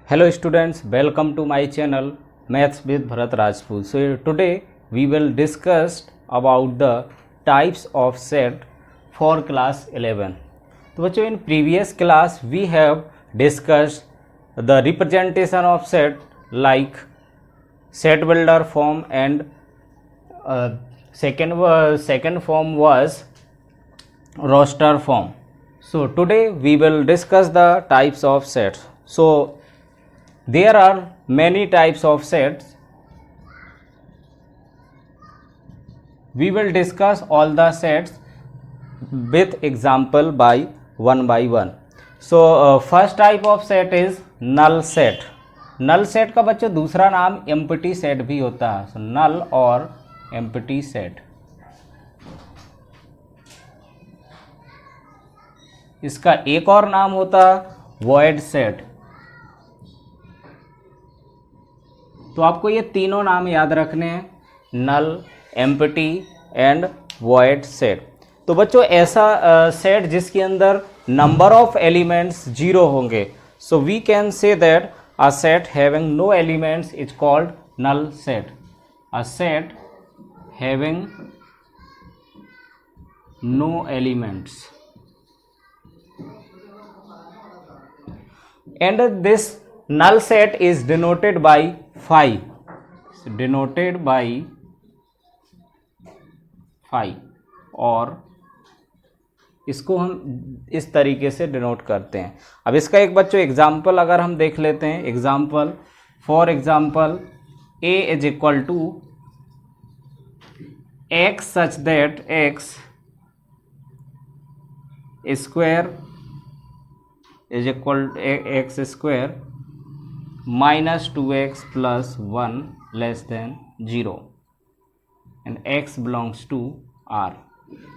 Hello students, welcome to my channel Maths with Bharat Rajput. So today we will discuss about the types of set for class 11. तो बच्चों in previous class we have discussed the representation of set like set builder form and second form was roster form. So today we will discuss the types of sets. So there are many types of sets. We will discuss all the sets with example by one. So first type of set is null set. null set का बच्चों दूसरा नाम empty set भी होता है. So null और empty set. इसका एक और नाम होता है void set. तो आपको ये तीनों नाम याद रखने हैं, नल, एम्प्टी एंड वॉइड सेट. तो बच्चों ऐसा सेट जिसके अंदर नंबर ऑफ एलिमेंट्स जीरो होंगे, so we can say that a set having no elements is called null set. A set having no elements and this null set is denoted by phi. denoted by phi और इसको हम इस तरीके से denote करते हैं. अब इसका एक बच्चों एग्जाम्पल अगर हम देख लेते हैं. Example for example a is equal to x such that x square is equal x square minus 2x plus 1 less than 0 and x belongs to R.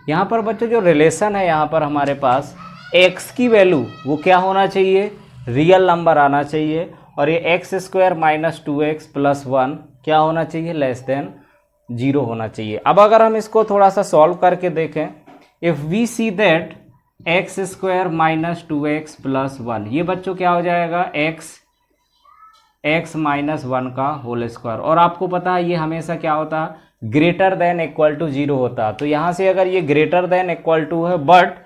यहाँ पर बच्चों जो रिलेशन है यहाँ पर हमारे पास x की वैल्यू वो क्या होना चाहिए, रियल नंबर आना चाहिए, और ये x square minus 2x plus 1 क्या होना चाहिए, लेस देन 0 होना चाहिए. अब अगर हम इसको थोड़ा सा सॉल्व करके देखें, if we see that x square minus 2x plus 1, ये बच्चों क्या हो जाएगा, x माइनस 1 का होल स्क्वायर. और आपको पता है ये हमेशा क्या होता है, ग्रेटर देन इक्वल टू 0 होता है. तो यहाँ से अगर ये ग्रेटर देन इक्वल टू है, बट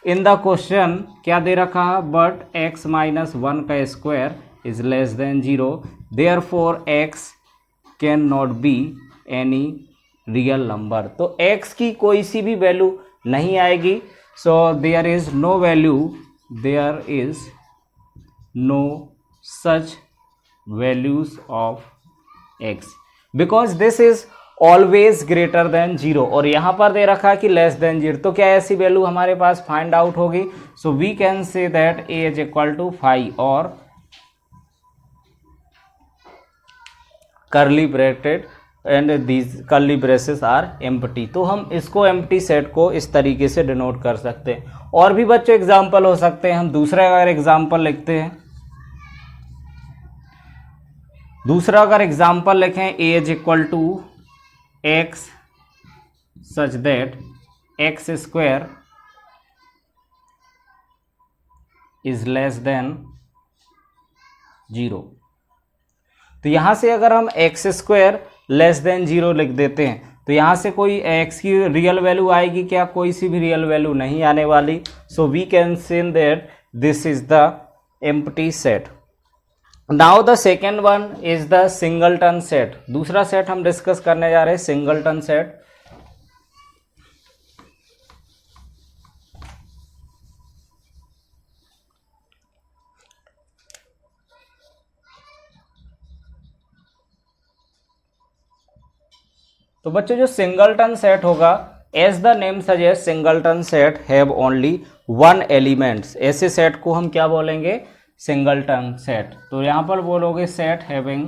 इन द क्वेश्चन क्या दे रखा है, बट x माइनस 1 का square is less than 0, therefore x can not be any real number. तो x की कोई सी भी वैल्यू नहीं आएगी. So there is no value, there is no such values of x because this is always greater than 0 और यहाँ पर दे रखा है कि less than 0. तो क्या ऐसी वैल्यू हमारे पास फाइंड आउट होगी. so we can say that a is equal to phi और curly bracket and these curly braces are empty. तो हम इसको empty set को इस तरीके से डिनोट कर सकते हैं. और भी बच्चों एग्जाम्पल हो सकते हैं. हम दूसरा अगर एग्जाम्पल लिखते हैं, दूसरा अगर एग्जाम्पल लिखें, a is equal to x such that x square is less than 0. तो यहां से अगर हम एक्स स्क्वायर लेस देन 0 लिख देते हैं, तो यहां से कोई x की रियल वैल्यू आएगी क्या, कोई सी भी रियल वैल्यू नहीं आने वाली. So we can say that this is the empty set. Now the second one is the singleton set. दूसरा सेट हम डिस्कस करने जा रहे हैं सिंगलटन सेट. तो बच्चों जो सिंगलटन सेट होगा, as the name suggest singleton set have only one elements. ऐसे सेट को हम क्या बोलेंगे, सिंगलटन सेट. तो यहां पर बोलोगे set having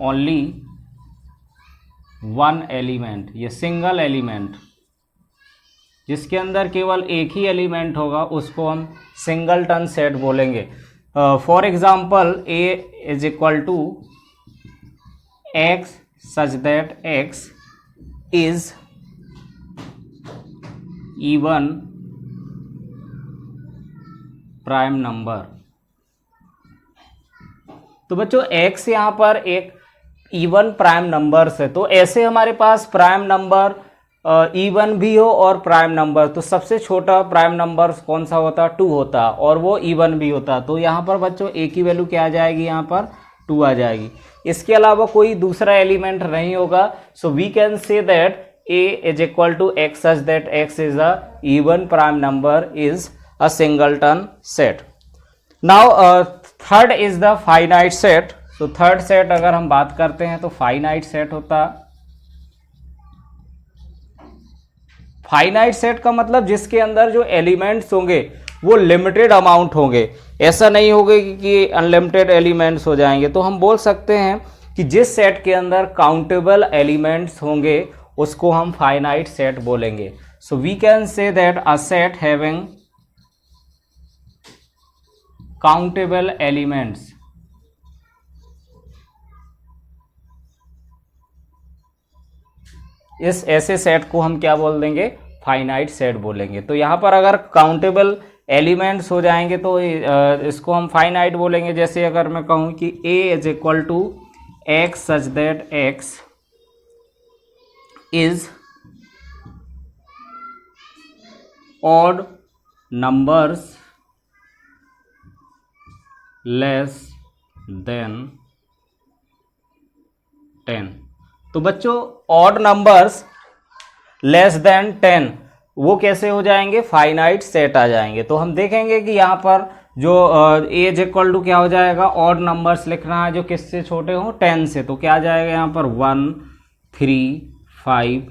only one element. ये सिंगल एलिमेंट जिसके अंदर केवल एक ही एलिमेंट होगा उसको हम सिंगलटन सेट बोलेंगे. For example a is equal to x such that x is even prime number. तो बच्चों x यहाँ पर एक इवन प्राइम नंबर्स है, तो ऐसे हमारे पास प्राइम नंबर इवन भी हो और प्राइम नंबर, तो सबसे छोटा प्राइम नंबर कौन सा होता, 2 होता, और वो इवन भी होता। तो यहाँ पर बच्चों a की वैल्यू क्या आ जाएगी, यहाँ पर 2 आ जाएगी। इसके अलावा कोई दूसरा एलिमेंट नहीं होगा। So we can say that a is equal to x such that x is a even prime number is a singleton set. Now third is the finite set. So third set अगर हम बात करते हैं तो finite set होता, finite set का मतलब जिसके अंदर जो एलिमेंट्स होंगे वो लिमिटेड अमाउंट होंगे, ऐसा नहीं होगा कि अनलिमिटेड एलिमेंट्स हो जाएंगे। तो हम बोल सकते हैं कि जिस सेट के अंदर काउंटेबल एलिमेंट्स होंगे उसको हम फाइनाइट सेट बोलेंगे। So we can say that a set having countable elements is ऐसे सेट को हम क्या बोल देंगे, फाइनाइट सेट बोलेंगे। तो यहां पर अगर काउंटेबल एलिमेंट्स हो जाएंगे तो इसको हम फाइनाइट बोलेंगे। जैसे अगर मैं कहूं कि a is equal to x such that x is odd numbers less than 10। तो बच्चों ऑड नंबर्स लेस देन 10 वो कैसे हो जाएंगे, फाइनाइट सेट आ जाएंगे। तो हम देखेंगे कि यहाँ पर जो a इज इक्वल टू क्या हो जाएगा, ऑड नंबर्स लिखना है जो किससे छोटे हों, 10 से। तो क्या आ जाएगा यहाँ पर 1 3 5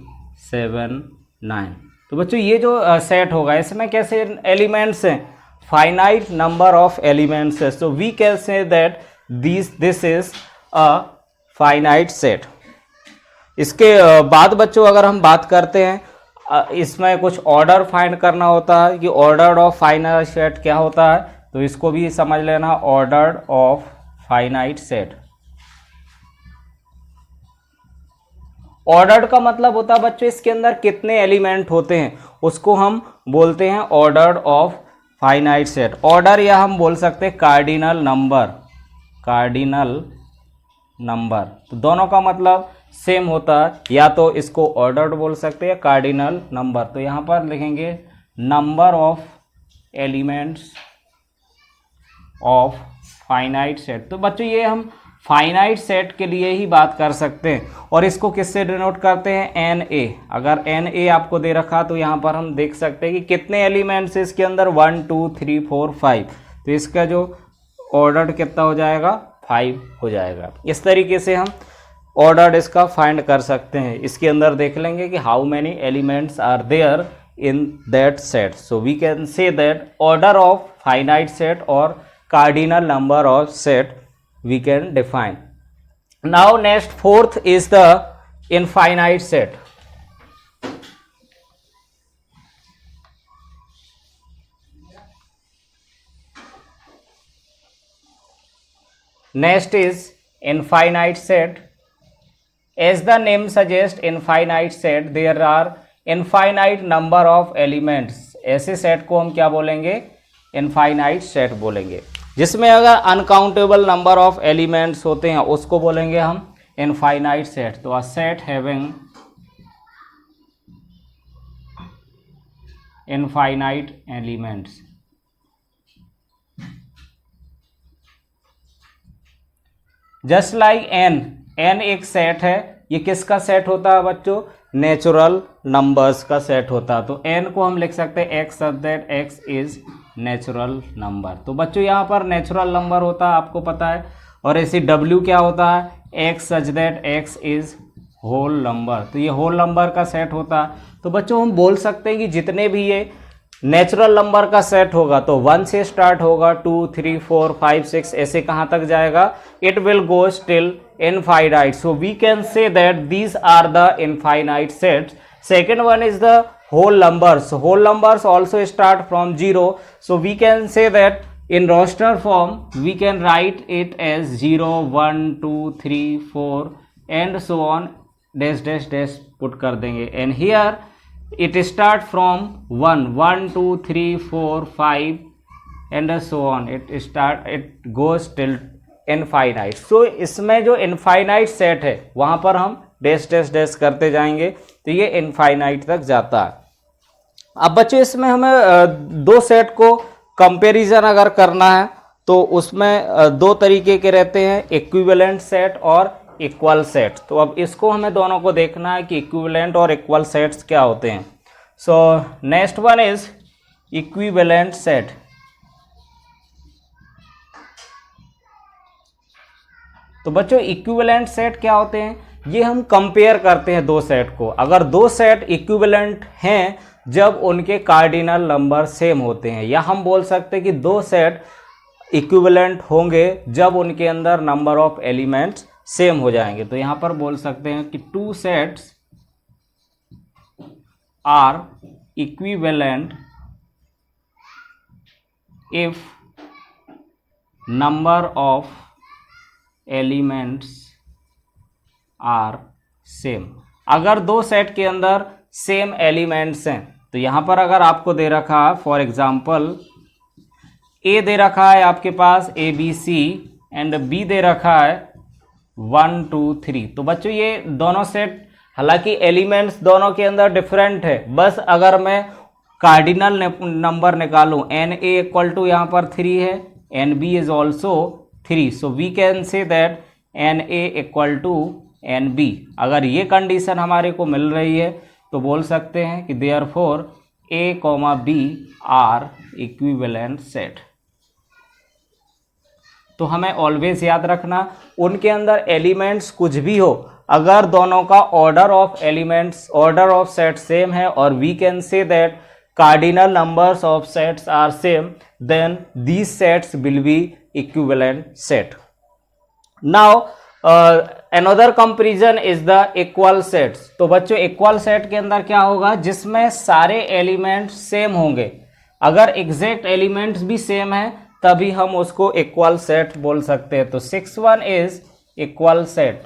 7 9। तो बच्चों ये जो सेट होगा इसमें कैसे एलिमेंट्स हैं, फाइनाइट नंबर ऑफ एलिमेंट्स है। So we can say that this is a finite set. इसके बाद बच्चों अगर हम बात करते हैं इसमें कुछ ऑर्डर फाइंड करना होता है कि ऑर्डर ऑफ फाइनाइट सेट क्या होता है, तो इसको भी समझ लेना, order of finite set. Ordered का मतलब होता है बच्चों इसके अंदर कितने एलिमेंट होते हैं, उसको हम बोलते हैं order of finite set. Order या हम बोल सकते हैं कार्डिनल नंबर, कार्डिनल नंबर, तो दोनों का मतलब सेम होता है, या तो इसको ऑर्डर्ड बोल सकते हैं कार्डिनल नंबर। तो यहाँ पर लिखेंगे number of elements of finite set. तो बच्चों ये हम फाइनाइट सेट के लिए ही बात कर सकते हैं, और इसको किससे डिनोट करते हैं, एन ए। अगर एन ए आपको दे रखा तो यहाँ पर हम देख सकते हैं कि कितने एलिमेंट्स इसके अंदर 1 2 3 4 5, तो इसका जो ऑर्डर कितना हो जाएगा, 5 हो जाएगा। इस तरीके से हम ऑर्डर इसका फाइंड कर सकते हैं। इसके अंदर देख लेंगे कि how many elements are there in that set. So we can say that order of finite set और cardinal number of set we can define. Now next fourth is the infinite set. Next is infinite set. As the name suggests, infinite set, there are infinite number of elements. ऐसे set को हम क्या बोलेंगे, infinite set बोलेंगे। जिसमें अगर uncountable number of elements होते हैं उसको बोलेंगे हम इनफाइनाइट सेट। तो a set having infinite elements. Just like N, N एक सेट है, ये किसका सेट होता है बच्चों, नेचुरल नंबर्स का सेट होता है। तो एन को हम लिख सकते हैं x such that X is natural number. तो बच्चों यहाँ पर नेचुरल नंबर होता है आपको पता है, और ऐसे डब्ल्यू क्या होता है, X such that X is whole number. तो ये होल नंबर का सेट होता है। तो बच्चों हम बोल सकते हैं कि जितने भी ये नेचुरल नंबर का सेट होगा तो 1 से स्टार्ट होगा, 2 3 4 5 6 ऐसे कहाँ तक जाएगा, it will go till infinite. So we can say that these are the infinite sets. Second one is the whole numbers. Whole numbers also start from 0. So we can say that in roster form we can write it as 0 1 2 3 4 and so on, dash dash dash put कर देंगे। and here it start from 1 1 2 3 4 5 and so on, it goes till infinite. So इसमें जो infinite set है वहां पर हम dash dash dash करते जाएंगे तो ये इनफाइनाइट तक जाता है। अब बच्चों इसमें हमें दो सेट को कंपैरिजन अगर करना है तो उसमें दो तरीके के रहते हैं, इक्विवेलेंट सेट और इक्वल सेट। तो अब इसको हमें दोनों को देखना है कि इक्विवेलेंट और इक्वल सेट्स क्या होते हैं। So next one is equivalent set. तो बच्चों इक्विवेलेंट सेट क्या होते हैं, ये हम कंपेयर करते हैं दो सेट को। अगर दो सेट इक्विवेलेंट हैं जब उनके कार्डिनल नंबर सेम होते हैं, या हम बोल सकते हैं कि दो सेट इक्विवेलेंट होंगे जब उनके अंदर नंबर ऑफ एलिमेंट्स सेम हो जाएंगे। तो यहां पर बोल सकते हैं कि two sets are equivalent if number of elements are same. अगर दो सेट के अंदर सेम एलिमेंट्स हैं, तो यहां पर अगर आपको दे रखा है फॉर एग्जांपल ए दे रखा है आपके पास A B C and B दे रखा है 1 2 3। तो बच्चों ये दोनों सेट, हालांकि एलिमेंट्स दोनों के अंदर डिफरेंट है, बस अगर मैं कार्डिनल नंबर निकालूं एन ए इक्वल टू यहाँ पर 3 है, N B is also 3, so we can say that N A equal to N B. अगर ये कंडीशन हमारे को मिल रही है तो बोल सकते हैं कि therefore A comma B are equivalent set. तो हमें ऑलवेज याद रखना उनके अंदर एलिमेंट्स कुछ भी हो, अगर दोनों का order of elements, order of set same है और we can say that cardinal numbers of sets are same, then these sets will be equivalent set. Now another comparison is the equal sets. तो बच्चों equal set के अंदर क्या होगा, जिसमें सारे एलिमेंट्स सेम होंगे। अगर एग्जैक्ट एलिमेंट्स भी सेम है तभी हम उसको इक्वल सेट बोल सकते हैं। तो 6 इज इक्वल सेट।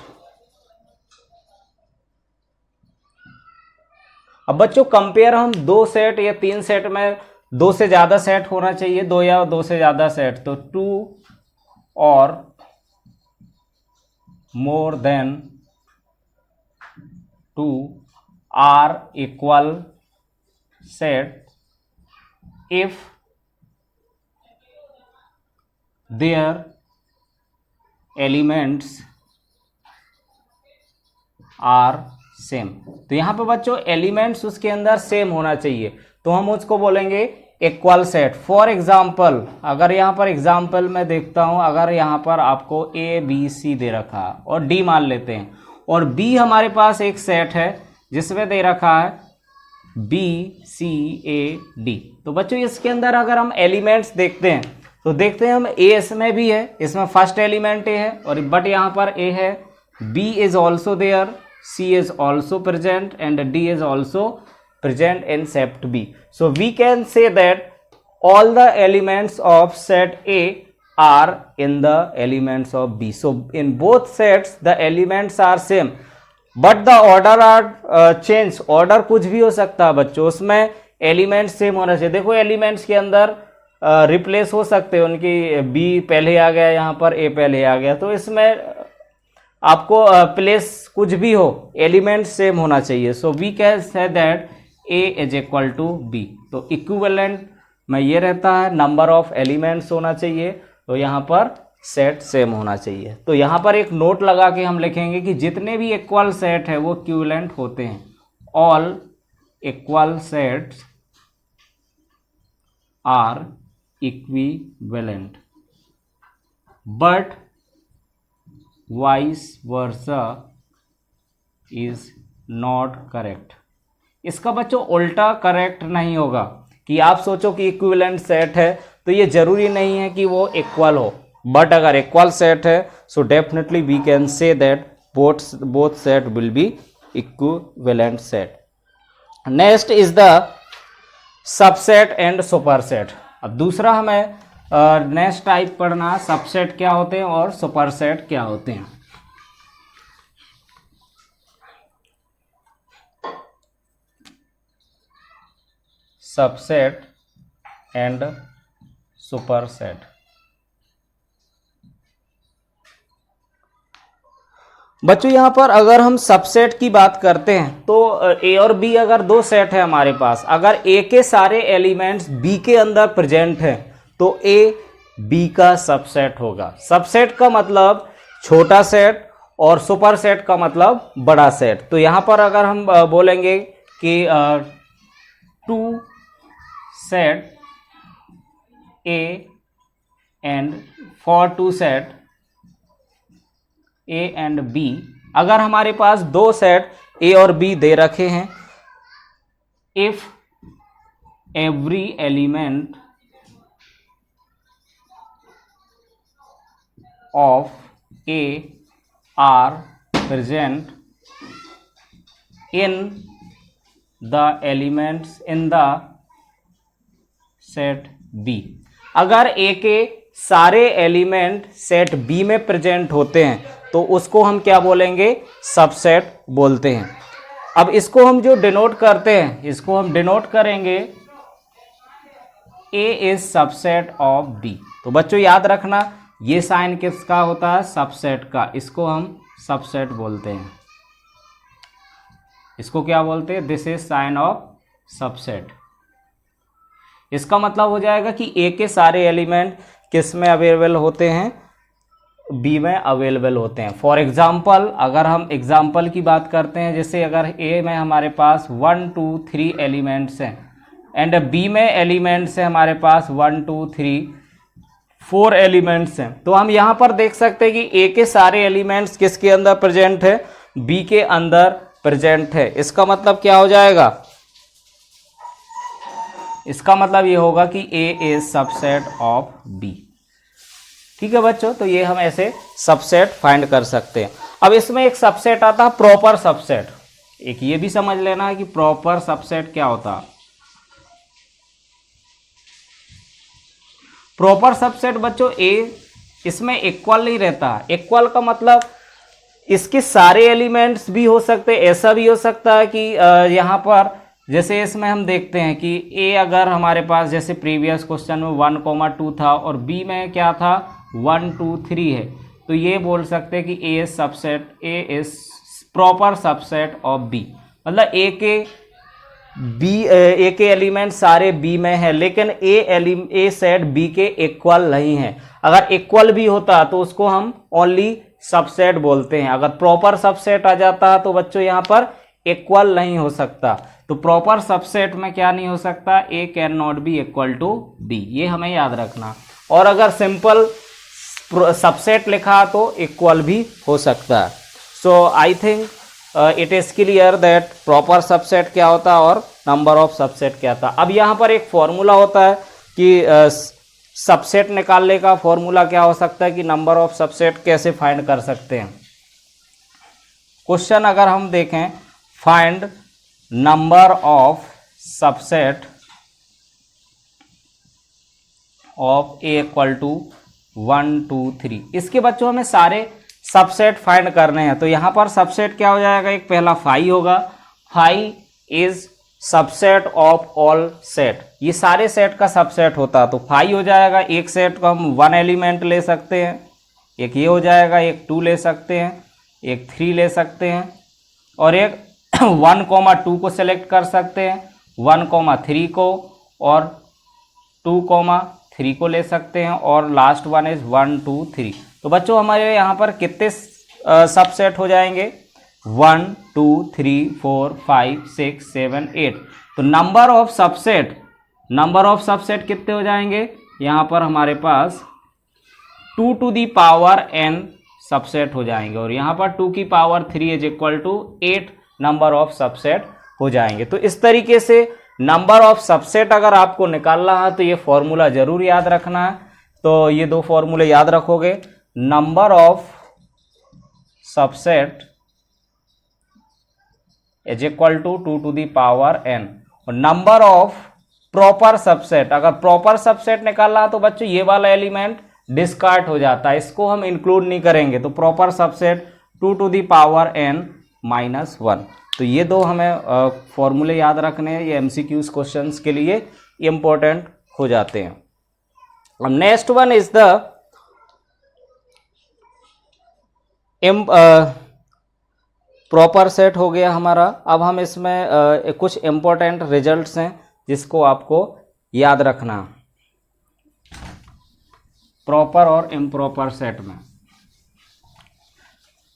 अब बच्चों कंपेयर हम दो सेट या तीन सेट में दो से ज्यादा सेट होना चाहिए, दो या दो से ज्यादा सेट, तो 2 और more than 2 are equal set if their elements are same। तो यहां पर बच्चों एलिमेंट्स उसके अंदर सेम होना चाहिए, तो हम उसको बोलेंगे इक्वल सेट। फॉर एग्जाम्पल अगर यहां पर एग्जाम्पल मैं देखता हूं, अगर यहां पर आपको ए बी सी दे रखा है और डी मान लेते हैं, और बी हमारे पास एक सेट है जिसमें दे रखा है बी सी ए डी। तो बच्चों इसके अंदर अगर हम एलिमेंट्स देखते हैं तो देखते हैं हम ए इसमें भी है, इसमें फर्स्ट एलिमेंट ए है, और बट यहाँ पर ए है, B is also there, C is also present and D is also present in set B. So we can say that all the elements of set A are in the elements of B. So in both sets the elements are same but the order are change. ऑर्डर कुछ भी हो सकता है बच्चों, उसमें elements same होना चाहिए। देखो एलिमेंट्स के अंदर रिप्लेस हो सकते हैं, उनकी बी पहले आ गया, यहाँ पर ए पहले आ गया, तो इसमें आपको प्लेस कुछ भी हो, एलिमेंट सेम होना चाहिए। So we can say that A is equal to B. तो इक्विवेलेंट में ये रहता है नंबर ऑफ एलिमेंट्स होना चाहिए, तो यहाँ पर सेट सेम होना चाहिए। तो यहाँ पर एक नोट लगा के हम लिखेंगे कि जितने भी इक्वल सेट है वो इक्विवेलेंट होते हैं। All equal sets are equivalent but vice versa is not correct। इसका बच्चों उल्टा करेक्ट नहीं होगा कि आप सोचो कि इक्विवेलेंट सेट है तो ये जरूरी नहीं है कि वो इक्वल हो, बट अगर इक्वल सेट है so definitely we can say that both set will be equivalent set. Next is the subset and superset. अब दूसरा हमें नेक्स्ट टाइप पढ़ना, सबसेट क्या होते हैं और सुपरसेट क्या होते हैं। Subset and superset. बच्चों यहाँ पर अगर हम सबसेट की बात करते हैं तो ए और बी अगर दो सेट है हमारे पास, अगर ए के सारे एलिमेंट्स बी के अंदर प्रेजेंट हैं तो ए बी का सबसेट होगा। सबसेट का मतलब छोटा सेट और सुपर सेट का मतलब बड़ा सेट। तो यहाँ पर अगर हम बोलेंगे कि two set A and for two set A and B, अगर हमारे पास दो सेट ए और बी दे रखे हैं, if every element of A are present in the elements in the set B, अगर ए के सारे एलिमेंट सेट बी में प्रेजेंट होते हैं तो उसको हम क्या बोलेंगे, सबसेट बोलते हैं। अब इसको हम जो डिनोट करते हैं, इसको हम डिनोट करेंगे ए इज सबसेट ऑफ बी। तो बच्चों याद रखना ये साइन किसका होता है, सबसेट का, इसको हम सबसेट बोलते हैं। इसको क्या बोलते हैं, this is sine of subset. इसका मतलब हो जाएगा कि ए के सारे एलिमेंट किस में अवेलेबल होते हैं, बी में अवेलेबल होते हैं। फॉर एग्जाम्पल अगर हम एग्जाम्पल की बात करते हैं, जैसे अगर ए में हमारे पास 1 2 3 एलिमेंट्स हैं एंड बी में एलिमेंट्स हैं हमारे पास 1 2 3 4 एलिमेंट्स हैं, तो हम यहाँ पर देख सकते हैं कि ए के सारे एलिमेंट्स किसके अंदर प्रेजेंट है, बी के अंदर प्रेजेंट है। इसका मतलब क्या हो जाएगा, इसका मतलब ये होगा कि A is subset of B. ठीक है बच्चों, तो ये हम ऐसे सबसेट फाइंड कर सकते हैं। अब इसमें एक सबसेट आता है प्रॉपर सबसेट, एक ये भी समझ लेना है कि प्रॉपर सबसेट क्या होता है। प्रॉपर सबसेट बच्चों ए इसमें इक्वल नहीं रहता। इक्वल का मतलब इसके सारे एलिमेंट्स भी हो सकते हैं, ऐसा भी हो सकता है कि यहाँ पर जैसे इसमें हम देखते हैं कि ए अगर हमारे पास जैसे प्रीवियस क्वेश्चन में 1 2 था और बी में क्या था 1 2 3 है, तो ये बोल सकते हैं कि A is subset, A is proper subset of B. मतलब ए के एलिमेंट सारे बी में है लेकिन ए सेट बी के इक्वल नहीं है। अगर इक्वल भी होता तो उसको हम ओनली सबसेट बोलते हैं। अगर प्रॉपर सबसेट आ जाता तो बच्चों यहाँ पर इक्वल नहीं हो सकता। तो प्रॉपर सबसेट में क्या नहीं हो सकता, A can not be equal to B, ये हमें याद रखना। और अगर सिंपल सबसेट लिखा तो इक्वल भी हो सकता है। So I think it is clear that proper subset क्या होता है और नंबर ऑफ सबसेट क्या था। अब यहाँ पर एक फॉर्मूला होता है कि सबसेट निकालने का फॉर्मूला क्या हो सकता है कि नंबर ऑफ सबसेट कैसे फाइंड कर सकते हैं। क्वेश्चन अगर हम देखें, find number of subset of A equal to 1 2 3। इसके बच्चों हमें सारे सबसेट फाइंड करने हैं। तो यहाँ पर सबसेट क्या हो जाएगा, एक पहला फाई होगा, phi is subset of all set, ये सारे सेट का सबसेट होता है। तो फाई हो जाएगा, एक सेट को हम 1 एलिमेंट ले सकते हैं, एक ये हो जाएगा, एक 2 ले सकते हैं, एक 3 ले सकते हैं और एक 1, 2 को सेलेक्ट कर सकते हैं, 1, 3 को और 2, 3 को ले सकते हैं और लास्ट वन इज 1 2 3। तो बच्चों हमारे यहाँ पर कितने सबसेट हो जाएंगे, 1 2 3 4 5 6 7 8। तो नंबर ऑफ सबसेट कितने हो जाएंगे, यहाँ पर हमारे पास 2 to the power n subset हो जाएंगे और यहाँ पर 2 की power 3 is equal to 8 number of subset हो जाएंगे। तो इस तरीके से नंबर ऑफ सबसेट अगर आपको निकालना है तो ये फॉर्मूला जरूर याद रखना है। तो ये दो फॉर्मूले याद रखोगे, number of subset is equal to 2 to the power n और नंबर ऑफ प्रॉपर सबसेट, अगर प्रॉपर सबसेट निकालना है तो बच्चों ये वाला एलिमेंट डिस्कार्ड हो जाता है, इसको हम इंक्लूड नहीं करेंगे। तो proper subset 2 to the power n -1। तो ये दो हमें फॉर्मूले याद रखने हैं, ये एमसीक्यूज क्वेश्चंस के लिए इंपॉर्टेंट हो जाते हैं। अब next one is the proper set हो गया हमारा। अब हम इसमें कुछ इम्पोर्टेंट रिजल्ट्स हैं जिसको आपको याद रखना प्रॉपर और इम्प्रॉपर सेट में।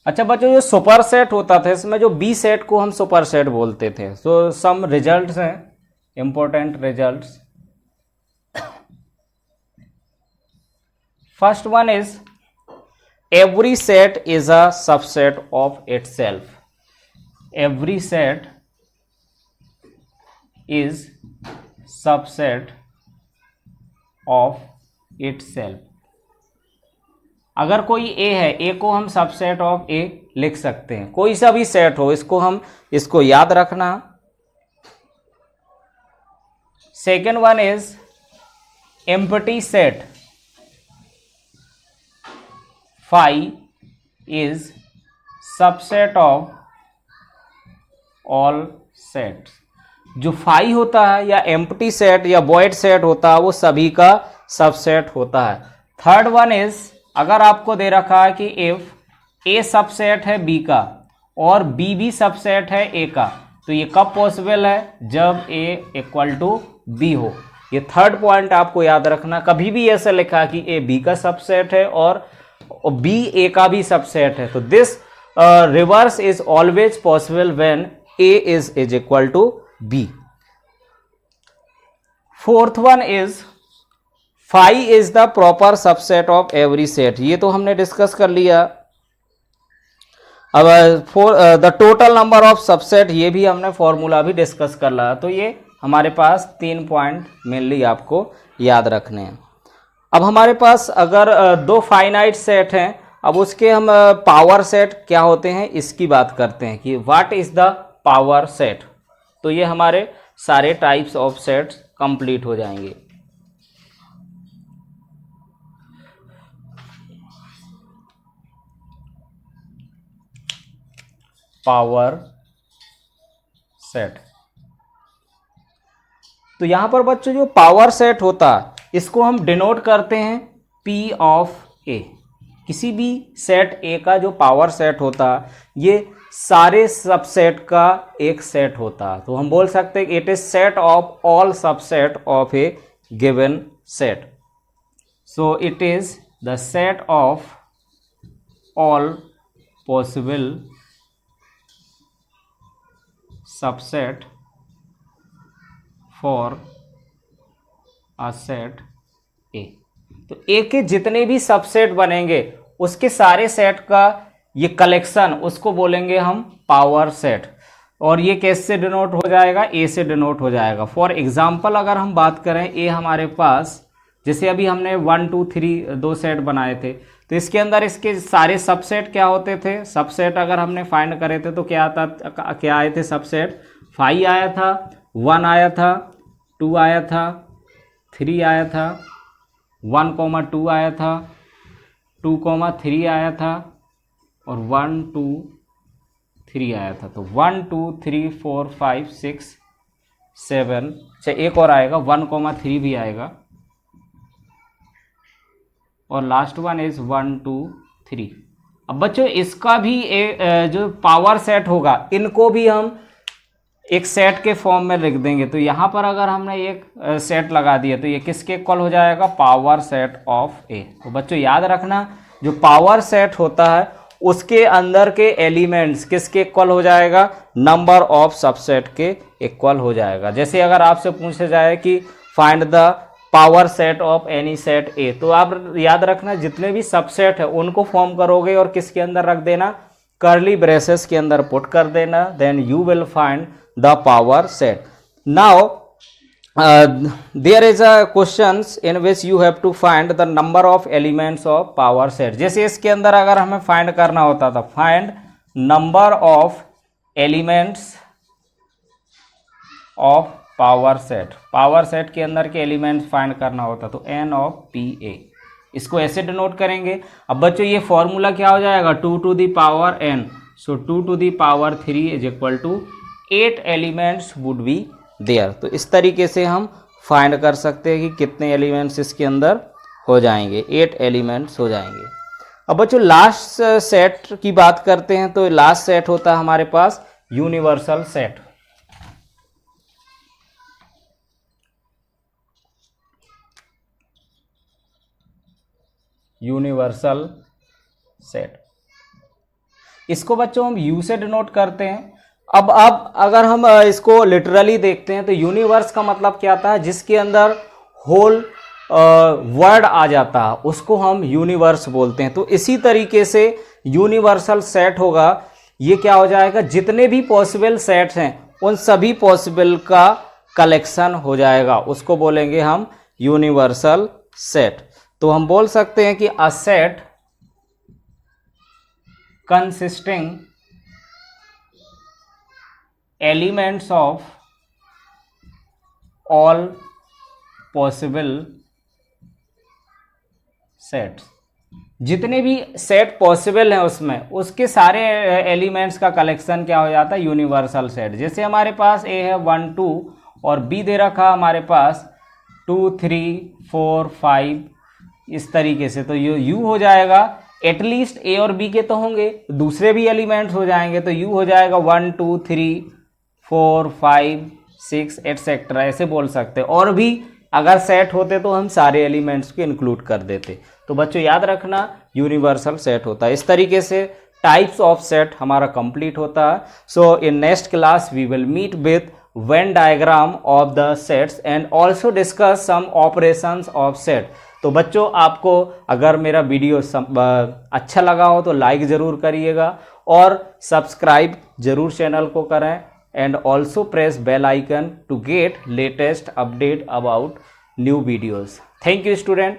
अच्छा बच्चों, जो सुपर सेट होता था इसमें जो बी सेट को हम सुपर सेट बोलते थे। सो सम रिजल्ट्स हैं, important results. First one is every set is a subset of itself. Every set is subset of itself. अगर कोई ए है, ए को हम सबसेट ऑफ ए लिख सकते हैं, कोई सा भी सेट हो, इसको याद रखना। Second one is empty set. Phi is subset of all sets. जो फाई होता है या एम्प्टी सेट या वॉइड सेट होता है वो सभी का सबसेट होता है। थर्ड वन इज, अगर आपको दे रखा है कि इफ ए सबसेट है बी का और बी भी सबसेट है ए का, तो ये कब पॉसिबल है? जब ए इक्वल टू बी हो। ये थर्ड पॉइंट आपको याद रखना। कभी भी ऐसा लिखा कि ए बी का सबसेट है और बी ए का भी सबसेट है, तो this reverse is always possible when A is equal to B. Fourth one is phi is the proper subset of every set. ये तो हमने डिस्कस कर लिया। अब the total number of subset, ये भी हमने फॉर्मूला भी डिस्कस कर लिया। तो ये हमारे पास 3 पॉइंट मेनली आपको याद रखने हैं। अब हमारे पास अगर 2 फाइनाइट सेट हैं, अब उसके हम पावर सेट क्या होते हैं इसकी बात करते हैं कि what is the power set. तो ये हमारे सारे टाइप्स ऑफ सेट्स कंप्लीट हो जाएंगे। पावर सेट, तो यहां पर बच्चों जो पावर सेट होता है इसको हम डिनोट करते हैं P ऑफ A। किसी भी सेट A का जो पावर सेट होता है ये सारे सबसेट का एक सेट होता है। तो हम बोल सकते हैं it is set of all subset of A given set. So it is the set of all possible subset for a set ए। तो ए के जितने भी सबसेट बनेंगे उसके सारे सेट का ये कलेक्शन, उसको बोलेंगे हम पावर सेट। और ये कैसे डिनोट हो जाएगा? ए से डिनोट हो जाएगा। फॉर एग्जाम्पल अगर हम बात करें, ए हमारे पास जैसे अभी हमने 1 2 3 2 सेट बनाए थे, तो इसके अंदर इसके सारे सबसेट क्या होते थे? सबसेट अगर हमने फाइंड करे थे तो क्या आए थे सबसेट? 5 आया था, 1 आया था, 2 आया था, 3 आया था, 1,2 आया था, 2,3 आया था और 1 2 3 आया था। तो 1 2 3 4 5 6 7, अच्छा एक और आएगा 1,3 भी आएगा और लास्ट वन इज 1 2 3। अब बच्चों इसका भी जो पावर सेट होगा इनको भी हम एक सेट के फॉर्म में लिख देंगे। तो यहाँ पर अगर हमने एक सेट लगा दिया तो ये किसके इक्वल हो जाएगा? पावर सेट ऑफ ए। तो बच्चों याद रखना जो पावर सेट होता है उसके अंदर के एलिमेंट्स किसके इक्वल हो जाएगा? नंबर ऑफ सबसेट के इक्वल हो जाएगा। जैसे अगर आपसे पूछा जाए कि find the power set of any set ए, तो आप याद रखना जितने भी सबसेट है उनको फॉर्म करोगे और किसके अंदर रख देना? कर्ली ब्रेसेस के अंदर पुट कर देना, then you will find the power set. Now there is a questions in which you have to find the number of elements of power set. जैसे इसके अंदर अगर हमें फाइंड करना होता था, find number of elements of power set. Power set के अंदर के एलिमेंट्स फाइंड करना होता तो n ऑफ pa, इसको ऐसे डिनोट करेंगे। अब बच्चों ये फॉर्मूला क्या हो जाएगा? 2 to the power n, so 2 to the power 3 is equal to 8 elements would be there. तो इस तरीके से हम फाइंड कर सकते हैं कि कितने एलिमेंट्स इसके अंदर हो जाएंगे। 8 एलिमेंट्स हो जाएंगे। अब बच्चों लास्ट सेट की बात करते हैं, तो लास्ट सेट होता है हमारे पास यूनिवर्सल सेट। यूनिवर्सल सेट, इसको बच्चों हम यू से डिनोट करते हैं। अब अगर हम इसको लिटरली देखते हैं तो यूनिवर्स का मतलब क्या आता है, जिसके अंदर होल वर्ड आ जाता है उसको हम यूनिवर्स बोलते हैं। तो इसी तरीके से यूनिवर्सल सेट होगा, ये क्या हो जाएगा, जितने भी पॉसिबल सेट्स हैं उन सभी पॉसिबल का कलेक्शन हो जाएगा, उसको बोलेंगे हम यूनिवर्सल सेट। तो हम बोल सकते हैं कि a set consisting elements of all possible sets, जितने भी सेट पॉसिबल हैं उसमें उसके सारे एलिमेंट्स का कलेक्शन क्या हो जाता है, यूनिवर्सल सेट। जैसे हमारे पास ए है 1 2 और बी दे रखा हमारे पास 2 3 4 5, इस तरीके से, तो यू हो जाएगा। एटलीस्ट ए और बी के तो होंगे, दूसरे भी एलिमेंट्स हो जाएंगे, तो यू हो जाएगा 1 2 3 4 5 6 एटसेट्रा, ऐसे बोल सकते हैं। और भी अगर सेट होते तो हम सारे एलिमेंट्स को इंक्लूड कर देते। तो बच्चों याद रखना यूनिवर्सल सेट होता है। इस तरीके से टाइप्स ऑफ सेट हमारा कंप्लीट होता है। So in next class we will meet with Venn diagram of the sets and also discuss some operations of set. तो बच्चों आपको अगर मेरा वीडियो अच्छा लगा हो तो लाइक ज़रूर करिएगा और सब्सक्राइब जरूर चैनल को करें, and also press bell icon to get latest update about new videos. Thank you student.